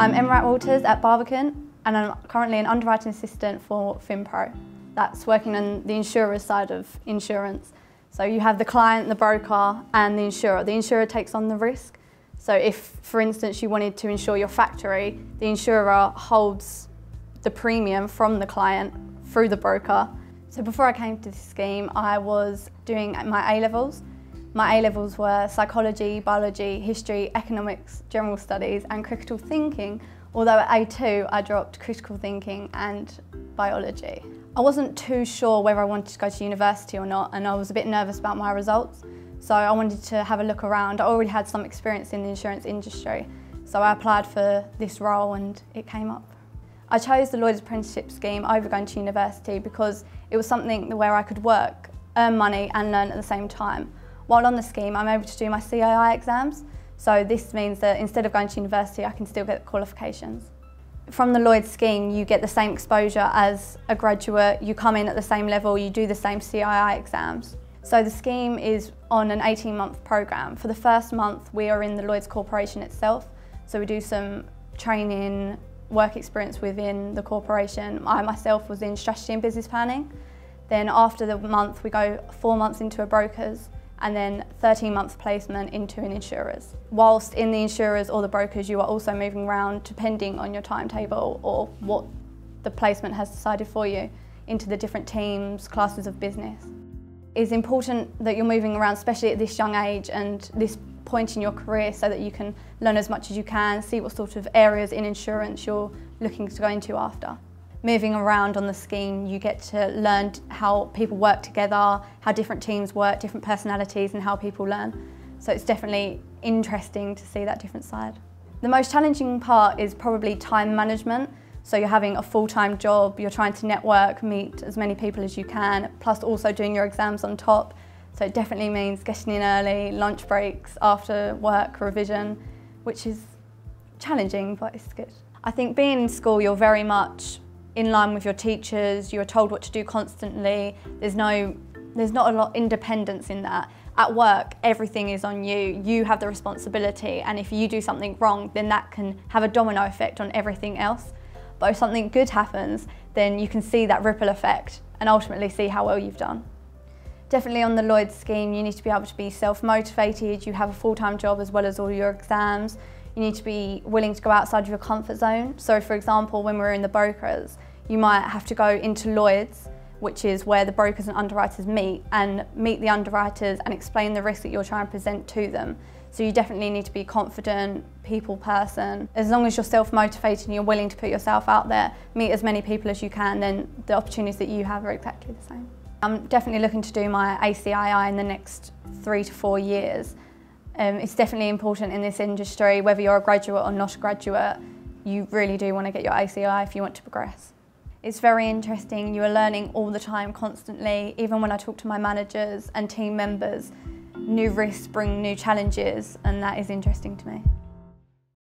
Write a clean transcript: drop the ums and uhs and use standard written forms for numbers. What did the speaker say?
I'm Attwaters at Barbican, and I'm currently an underwriting assistant for FinPro. That's working on the insurer's side of insurance. So you have the client, the broker and the insurer. The insurer takes on the risk. So if, for instance, you wanted to insure your factory, the insurer holds the premium from the client through the broker. So before I came to this scheme, I was doing my A-levels. My A-levels were psychology, biology, history, economics, general studies and critical thinking, although at A2 I dropped critical thinking and biology. I wasn't too sure whether I wanted to go to university or not, and I was a bit nervous about my results, so I wanted to have a look around. I already had some experience in the insurance industry, so I applied for this role and it came up. I chose the Lloyd apprenticeship scheme over going to university because it was something where I could work, earn money and learn at the same time. While on the scheme, I'm able to do my CII exams, so this means that instead of going to university, I can still get the qualifications. From the Lloyd scheme, you get the same exposure as a graduate, you come in at the same level, you do the same CII exams. So the scheme is on an 18-month programme. For the first month, we are in the Lloyd's Corporation itself, so we do some training, work experience within the corporation. I myself was in strategy and business planning. Then after the month, we go 4 months into a broker's, and then 13-month placement into an insurer's. Whilst in the insurers or the brokers, you are also moving around depending on your timetable or what the placement has decided for you into the different teams, classes of business. It's important that you're moving around, especially at this young age and this point in your career, so that you can learn as much as you can, see what sort of areas in insurance you're looking to go into after. Moving around on the scheme, you get to learn how people work together, how different teams work, different personalities and how people learn. So it's definitely interesting to see that different side. The most challenging part is probably time management. So you're having a full-time job, you're trying to network, meet as many people as you can, plus also doing your exams on top. So it definitely means getting in early, lunch breaks, after work, revision, which is challenging, but it's good. I think being in school, you're very much in line with your teachers, you are told what to do constantly, there's not a lot of independence in that. At work, everything is on you, you have the responsibility, and if you do something wrong, then that can have a domino effect on everything else. But if something good happens, then you can see that ripple effect and ultimately see how well you've done. Definitely on the Lloyd scheme, you need to be able to be self-motivated, you have a full-time job as well as all your exams. You need to be willing to go outside of your comfort zone. So for example, when we're in the brokers, you might have to go into Lloyd's, which is where the brokers and underwriters meet, and meet the underwriters and explain the risk that you're trying to present to them. So you definitely need to be confident, people person. As long as you're self-motivated and you're willing to put yourself out there, meet as many people as you can, then the opportunities that you have are exactly the same. I'm definitely looking to do my ACII in the next 3 to 4 years. It's definitely important in this industry, whether you're a graduate or not a graduate, you really do want to get your ACI if you want to progress. It's very interesting, you are learning all the time, constantly. Even when I talk to my managers and team members, new risks bring new challenges, and that is interesting to me.